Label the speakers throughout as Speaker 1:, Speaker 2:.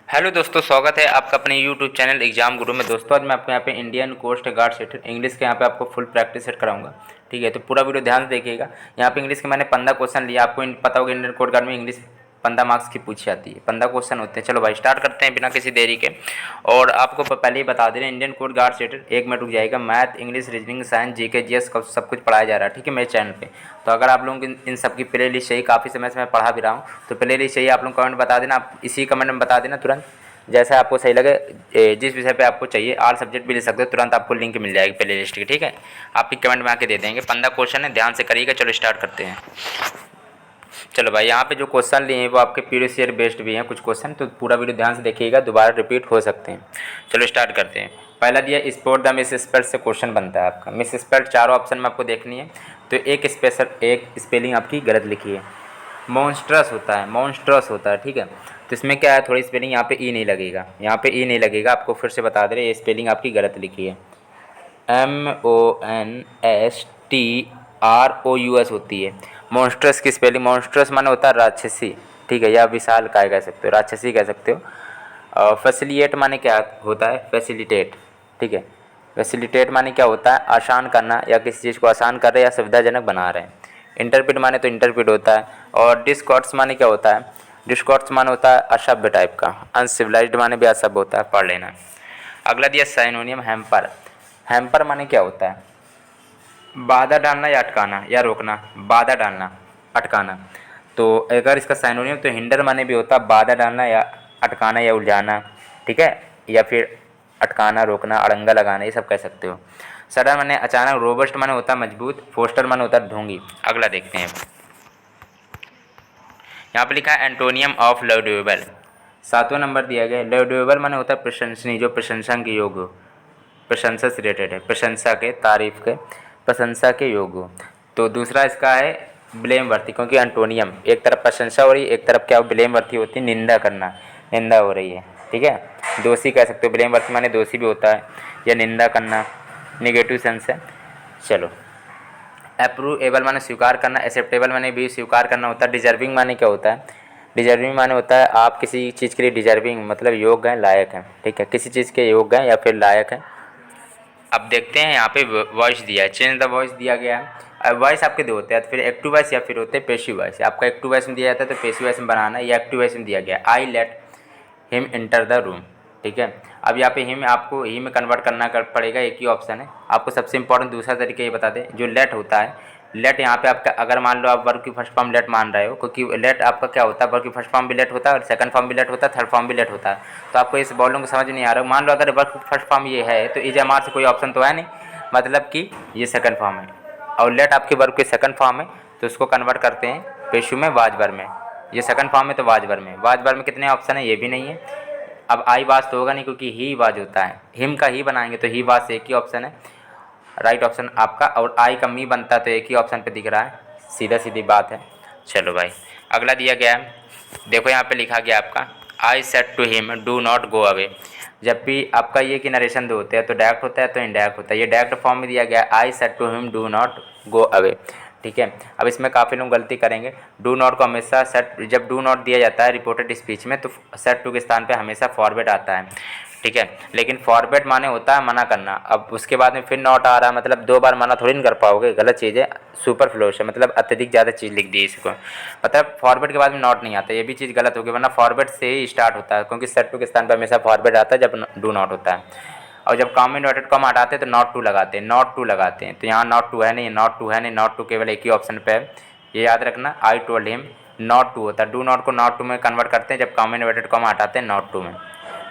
Speaker 1: Hello दोस्तों, स्वागत है आपका अपने यूट्यूब चैनल एग्जाम गुरु में। दोस्तों आज मैं आपको यहाँ पे Indian coast guard set English के यहाँ पे आपको फुल प्रैक्टिस सेट कराऊंगा। ठीक है, तो पूरा वीडियो ध्यान से देखिएगा। यहाँ पे इंग्लिश के मैंने 15 क्वेश्चन लिया। आपको पता होगा इंडियन कोस्ट गार्ड में इंग्लिश 15 मार्क्स की पूछी जाती है, 15 क्वेश्चन होते हैं। चलो भाई स्टार्ट करते हैं बिना किसी देरी के। और आपको पहले ही बता दे रहे हैं, Indian coast guard set 1 minute रुक जाएगा। Math, English, reasoning, science, GK, GS सब कुछ पढ़ाया जा रहा है, ठीक है, मेरे चैनल पे। तो अगर आप लोगों की इन सब की प्ले लिस्ट चाहिए, काफ़ी समय से मैं पढ़ा भी रहा हूँ, तो प्ले लिस्ट चाहिए आप लोग कमेंट बता देना। आप इसी कमेंट में बता देना तुरंत, जैसा आपको सही लगे। जिस विषय पे आपको चाहिए, ऑल सब्जेक्ट भी ले सकते हो, तुरंत आपको लिंक मिल जाएगी प्ले लिस्ट की, ठीक है। आपकी कमेंट में आके दे देंगे। 15 क्वेश्चन है, ध्यान से करिएगा। चलो स्टार्ट करते हैं। चलो भाई, यहाँ पे जो क्वेश्चन लिए हैं वो आपके प्रीवियस ईयर बेस्ड भी हैं कुछ क्वेश्चन, तो पूरा वीडियो ध्यान से देखिएगा, दोबारा रिपीट हो सकते हैं। चलो स्टार्ट करते हैं। पहला दिया स्पॉट द मिस स्पेल्ड से क्वेश्चन बनता है आपका। मिस स्पेल्ड चारों ऑप्शन में आपको देखनी है, तो एक स्पेलिंग आपकी गलत लिखी है। मॉन्स्ट्रस होता है, मॉन्स्ट्रस होता है, ठीक है। तो इसमें क्या है, थोड़ी स्पेलिंग यहाँ पे ई नहीं लगेगा, यहाँ पे ई नहीं लगेगा। आपको फिर से बता दे रहे, ये स्पेलिंग आपकी गलत लिखी है। MONSTROUS होती है। मॉन्स्ट्रस की स्पेलिंग, मॉन्स्ट्रस माने होता है राक्षसी, ठीक है, या विशाल काय कह सकते हो, राक्षसी कह सकते हो। फैसिलिएट माने क्या होता है, फैसिलिटेट, ठीक है। फैसिलिटेट माने क्या होता है, आसान करना, या किसी चीज़ को आसान कर रहे हैं या सुविधाजनक बना रहे हैं। इंटरप्रेट माने तो इंटरप्रेट होता है। और डिस्कॉर्ड्स माने क्या होता है, डिस्कॉर्ड्स माने होता है असभ्य टाइप का। अनसिविलाइज्ड माने भी असभ्य होता है, पढ़ लेना। अगला दिया साइनोनियम हैम्पर। हैम्पर माने क्या होता है, बाधा डालना या अटकाना या रोकना, बाधा डालना, अटकाना। तो अगर इसका साइनोनियम तो हिंडर माने भी होता है बाधा डालना या अटकाना या उलझाना, ठीक है, या फिर अटकाना, रोकना, अड़ंगा लगाना, ये सब कह सकते हो। सडन माने अचानक, रोबस्ट माने होता है मजबूत, फोस्टर माने होता है ढोंगी। अगला देखते हैं, यहाँ पे लिखा है एंटोनियम ऑफ लवड्यूएबल। 7वां नंबर दिया गया। लवड्यूएबल माने होता है प्रशंसनीय, जो प्रशंसा के योग्य हो, प्रशंसा से रिलेटेड है, प्रशंसा के, तारीफ के, प्रशंसा के योग्य हो। तो दूसरा इसका है ब्लेम वर्थी, क्योंकि एंटोनियम एक तरफ प्रशंसा हो रही है, एक तरफ क्या ब्लेम वर्थी होती है, निंदा करना, निंदा हो रही है, ठीक है। दोषी कह सकते हो, ब्लेम वर्थी माने दोषी भी होता है, या निंदा करना, निगेटिव सेंस है। चलो, अप्रूवेबल माने स्वीकार करना, एक्सेप्टेबल माने भी स्वीकार करना होता है। डिजर्विंग माने क्या होता है, डिजर्विंग माने होता है आप किसी चीज़ के लिए डिजर्विंग मतलब योग्य हैं, लायक हैं, ठीक है, किसी चीज़ के योग्य हैं या फिर लायक हैं। अब देखते हैं, यहाँ पे वॉइस दिया है, चेंज द वॉइस दिया गया है। अब वॉइस आपके दो होते हैं, तो फिर एक्टिव वॉइस या फिर होते हैं पेसिव वॉइस। आपका एक्टिव वॉइस में दिया जाता है तो पेसिव वॉइस में बनाना है, या एक्टिव वॉइस में दिया गया I let him enter the room, ठीक है। अब यहाँ पे हिम आपको ही में कन्वर्ट करना पड़ेगा, एक ही ऑप्शन है। आपको सबसे इंपॉर्टेंट दूसरा तरीका ये बता दें, जो लेट होता है, लेट यहाँ पे आपका, अगर मान लो आप वर्ब की फर्स्ट फॉर्म लेट मान रहे हो, क्योंकि लेट आपका क्या होता है, वर्ब की फर्स्ट फॉर्म भी लेट होता है और सेकंड फॉर्म भी लेट होता है, थर्ड फॉर्म भी लेट होता है। तो आपको इस प्रॉब्लम को समझ नहीं आ रहा है। मान लो अगर वर्ब की फर्स्ट फॉर्म ये है, तो इज एम आर से कोई ऑप्शन तो है नहीं, मतलब कि ये सेकंड फॉर्म है, और लेट आपके वर्ब की सेकंड फॉर्म है, तो उसको कन्वर्ट करते हैं पेशु में, वाज वर्ब में। ये सेकंड फॉर्म है तो वाज वर्ब में, वाज वर्ब में कितने ऑप्शन है, ये भी नहीं है। अब आई वाज तो होगा नहीं, क्योंकि ही वाज होता है, हिम का ही बनाएंगे तो ही वाज से एक ही ऑप्शन है, राइट ऑप्शन आपका। और आई का मी बनता है तो एक ही ऑप्शन पे दिख रहा है, सीधा सीधी बात है। चलो भाई, अगला दिया गया है, देखो यहाँ पे लिखा गया आपका, I said to him do not go away. जब भी आपका ये कि नरेशन दो होते हैं, तो डायरेक्ट होता है तो इनडायरेक्ट होता है। ये डायरेक्ट फॉर्म में दिया गया है, I said to him do not go away, ठीक है। अब इसमें काफ़ी लोग गलती करेंगे, डू नॉट को हमेशा सेट, जब डू नॉट दिया जाता है रिपोर्टेड स्पीच में, तो सेट टू के स्थान पे हमेशा फॉरवर्ड आता है, ठीक है। लेकिन फॉरवर्ड माने होता है मना करना। अब उसके बाद में फिर नॉट आ रहा है, मतलब दो बार मना थोड़ी नहीं कर पाओगे, गलत चीज़ है, सुपर फ्लोश है, मतलब अत्यधिक ज़्यादा चीज़ लिख दी इसको, मतलब फॉरवर्ड के बाद में नॉट नहीं आता, ये भी चीज़ गलत होगी, वरना फॉरवर्ड से ही स्टार्ट होता है, क्योंकि सेट टू के स्थान पर हमेशा फॉरवर्ड आता है जब डू नॉट होता है। और जब कॉम इन्वर्टेड कॉमा हटाते हैं तो नॉट टू लगाते हैं, नॉट टू लगाते हैं, तो यहाँ नॉट टू है नहीं, नॉट टू है नहीं, नॉट टू केवल एक ही ऑप्शन पे है, ये याद रखना। I told him not to होता है, डू नॉट को नॉट टू में कन्वर्ट करते हैं जब कॉम इन्वर्टेड कॉमा हटाते हैं नॉट टू में,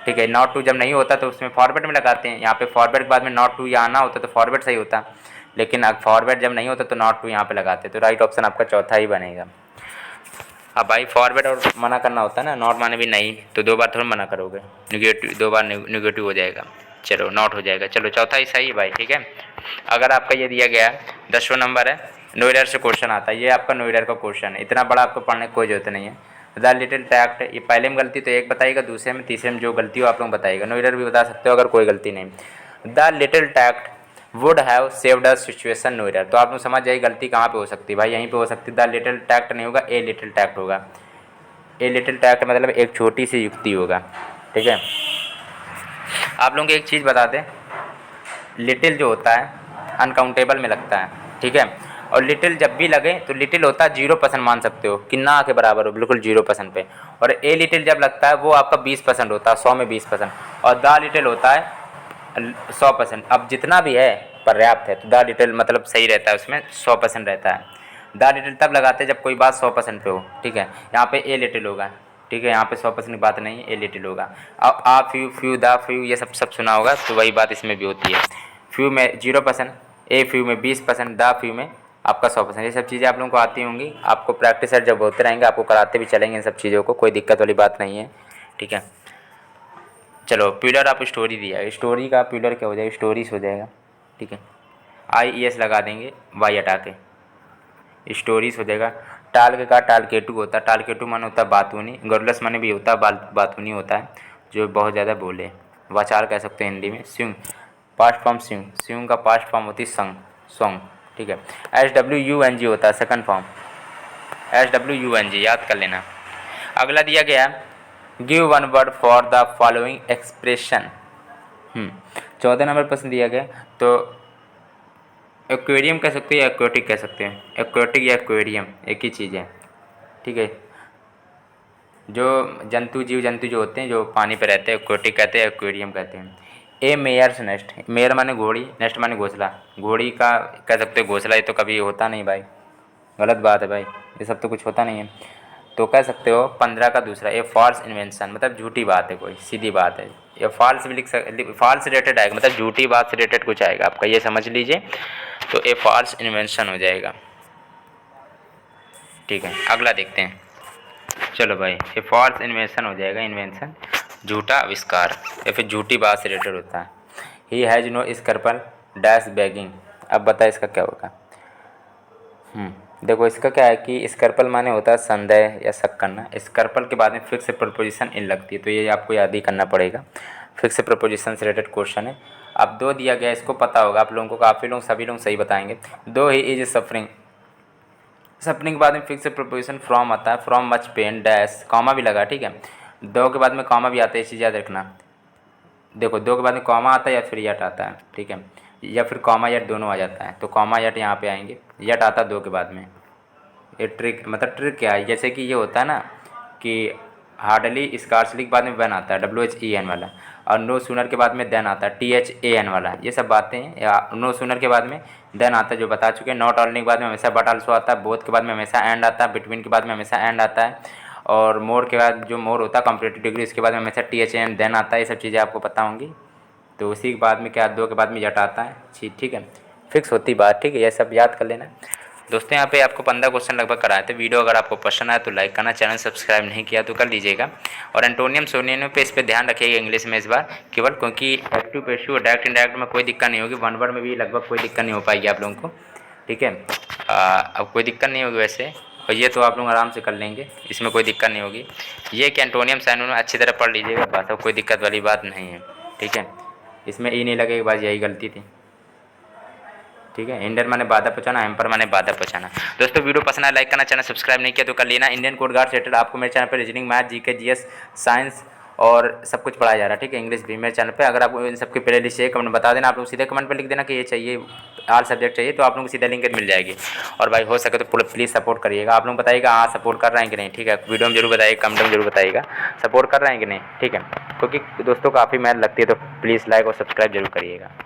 Speaker 1: ठीक है। नॉट टू जब नहीं होता तो उसमें फॉरवर्ड में लगाते हैं, यहाँ पे फॉरवर्ड के बाद में नॉट टू या आना होता तो फॉरवर्ड सही होता, लेकिन अब फॉरवर्ड जब नहीं होता तो नॉट टू यहाँ पे लगाते, तो राइट ऑप्शन आपका चौथा ही बनेगा। अब भाई फॉरवर्ड और मना करना होता है ना, नॉट माने भी नहीं, तो दो बार थोड़ा मना करोगे, निगेटिव दो बार निगेटिव हो जाएगा, चलो नॉट हो जाएगा। चलो चौथा ही सही है भाई, ठीक है। अगर आपका ये दिया गया है 10वां नंबर है, नो एरर से क्वेश्चन आता है, ये आपका नो एरर का क्वेश्चन है, इतना बड़ा आपको पढ़ने की कोई जरूरत नहीं है। द लिटिल टैक्ट, ये पहले में गलती तो एक बताइएगा, दूसरे में, तीसरे में जो गलती हो आप लोग बताइएगा, नो एरर भी बता सकते हो अगर कोई गलती नहीं। The little tact would have saved a situation, no error, तो आप लोग समझ जाइए गलती कहाँ पे हो सकती है भाई, यहीं पे हो सकती है। द लिटिल टैक्ट नहीं होगा, ए लिटिल टैक्ट होगा, ए लिटिल टैक्ट मतलब एक छोटी सी युक्ति होगा, ठीक है। आप लोगों को एक चीज़ बता दें, लिटिल जो होता है अनकाउंटेबल में लगता है, ठीक है। और लिटिल जब भी लगे तो लिटिल होता है 0% मान सकते हो, कि ना के बराबर हो, बिल्कुल 0% पे। और ए लिटिल जब लगता है वो आपका 20% होता है, 100 में 20%। और द लिटिल होता है 100%। अब जितना भी है पर्याप्त है, तो द लिटिल मतलब सही रहता है, उसमें 100% रहता है। द लिटिल तब लगाते हैं जब कोई बात 100% पे हो, ठीक है। यहाँ पे ए लिटिल होगा, ठीक है, यहाँ पे 100% की बात नहीं है, ए लिटिल होगा। अब आ फ्यू, फ्यू द फ्यू, ये सब सुना होगा, तो वही बात इसमें भी होती है। फ्यू में 0%, ए फ्यू में 20%, द फ्यू में आपका 100%। ये सब चीज़ें आप लोगों को आती होंगी, आपको प्रैक्टिस जब होते रहेंगे आपको कराते भी चलेंगे इन सब चीज़ों को, कोई दिक्कत वाली बात नहीं है, ठीक है। चलो पिलर आप स्टोरी दिया, स्टोरी का पिलर क्या हो जाएगा, स्टोरीज हो जाएगा, ठीक है। IES लगा देंगे, वाई हटा के स्टोरीज हो जाएगा। टाल का टालकेटू होता है, टालकेटू माने होता है बातूनी, गरुलस माने भी होता है बातूनी होता है, जो बहुत ज़्यादा बोले, वाचाल कह सकते हैं हिंदी में। Swing, past form swing, swing का पास्ट फॉर्म होती है संग, सॉन्ग, ठीक है। SWUNG होता है सेकंड फॉर्म, SWUNG याद कर लेना। अगला दिया गया give one word for the following expression. 14 number प्रश्न दिया गया, तो एक्वेरियम कह सकते हैं या एक्वेटिक कह सकते हैं, एक्वेटिक या एक्वेरियम एक ही चीज़ है, ठीक है। जो जीव जंतु जो होते हैं जो पानी पे रहते हैं एक्वेटिक कहते हैं, एक्वेरियम कहते हैं। ए मेयर्स नेस्ट, मेयर माने घोड़ी, नेस्ट माने घोंसला, घोड़ी का कह सकते हैं घोंसला, ये तो कभी होता नहीं भाई, गलत बात है भाई, ये सब तो कुछ होता नहीं है। तो कह सकते हो 15 का दूसरा, ये फॉल्स इन्वेंशन, मतलब झूठी बात है, कोई सीधी बात है। ये फॉल्स भी फॉल्स रिलेटेड आएगा, मतलब झूठी बात से रिलेटेड कुछ आएगा आपका, ये समझ लीजिए। तो ये फॉल्स इन्वेंशन हो जाएगा, ठीक है। अगला देखते हैं, चलो भाई, ये फॉल्स इन्वेंशन हो जाएगा, इन्वेंशन झूठा आविष्कार या फिर झूठी बात से रिलेटेड होता है। He has no scruple dash bagging, अब बता इसका क्या होगा। देखो इसका क्या है कि स्कर्पल माने होता है संदेह या शक करना, स्कर्पल के बाद में फिक्स प्रपोजिशन इन लगती है, तो ये आपको याद ही करना पड़ेगा, फिक्स प्रपोजिशन से रिलेटेड क्वेश्चन है। अब दो दिया गया, इसको पता होगा आप लोगों को, काफ़ी लोग सभी लोग सही बताएंगे। दो ही इज सफरिंग, सफरिंग के बाद में फिक्स प्रपोजिशन फ्रॉम आता है, from much pain dash, comma भी लगा, ठीक है। दो के बाद में कॉमा भी आता है, ये चीज़ याद रखना। देखो दो के बाद में कॉमा आता है या फिर यट आता है, ठीक है, या फिर कॉमा यट दोनों आ जाता है, तो कॉमा यट यहाँ पे आएंगे, यट आता है दो के बाद में। ये ट्रिक, मतलब ट्रिक क्या है, जैसे कि ये होता है ना कि हार्डली स्कार्सली के बाद में वन आता है, WHEN वाला, और नो सूनर के बाद में देन आता है, THAN वाला, ये सब बातें हैं। या नो सूनर के बाद में देन आता है जो बता चुके हैं, नॉट ऑनली के बाद में हमेशा बट आल्सो आता है, बोथ के बाद में हमेशा एंड आता है, बिटवीन के बाद में हमेशा एंड आता है, और मोर के बाद जो मोर होता है कंप्लीट डिग्री, इसके बाद में हमेशा THAN देन आता है। ये सब चीज़ें आपको पता होंगी। तो उसी के बाद में क्या, दो के बाद में जट आता है, ठीक है, फिक्स होती बात, ठीक है, ये सब याद कर लेना दोस्तों। यहाँ पे आपको 15 क्वेश्चन लगभग कराए थे। वीडियो अगर आपको पसंद आए तो लाइक करना, चैनल सब्सक्राइब नहीं किया तो कर लीजिएगा। और एंटोनियम सोनियम पे इस पर ध्यान रखिएगा इंग्लिश में इस बार केवल, क्योंकि एक्टिव पैसिव डायरेक्ट इनडायरेक्ट में कोई दिक्कत नहीं होगी, वन वर्ड में भी लगभग कोई दिक्कत नहीं हो पाएगी आप लोगों को, ठीक है। अब कोई दिक्कत नहीं होगी वैसे, और ये तो आप लोग आराम से कर लेंगे, इसमें कोई दिक्कत नहीं होगी। ये कि एंटोनियम साइनोनिम अच्छी तरह पढ़ लीजिएगा, बस अब कोई दिक्कत वाली बात नहीं है, ठीक है। इसमें ई नहीं लगेगी, बस यही गलती थी, ठीक है। इंडियन माने बाधा पहुंचाना, एम्पर माने बाधा पहुंचाना। दोस्तों वीडियो पसंद आया लाइक करना, चैनल सब्सक्राइब नहीं किया तो कर लेना। इंडियन कोड गार्ड सेटेड आपको मेरे चैनल पर reasoning, math, GK, GS, science और सब कुछ पढ़ाया जा रहा है, ठीक है, इंग्लिश भी मेरे चैनल पे। अगर आपको इन सबकी प्ले लिस्ट चाहिए कमेंट बता देना, आप लोग सीधे कमेंट पे लिख देना कि ये चाहिए, ऑल सब्जेक्ट चाहिए, तो आप लोगों को सीधे लिंक मिल जाएगी। और भाई हो सके तो प्लीज़ सपोर्ट करिएगा, आप लोग बताइएगा हाँ सपोर्ट कर रहे हैं कि नहीं, ठीक है। वीडियो में जरूर बताइएगा, कमेंट में जरूर बताइएगा सपोर्ट कर रहे हैं कि नहीं, ठीक है, क्योंकि दोस्तों काफ़ी मेहनत लगती है, तो प्लीज़ लाइक और सब्सक्राइब जरूर करिएगा।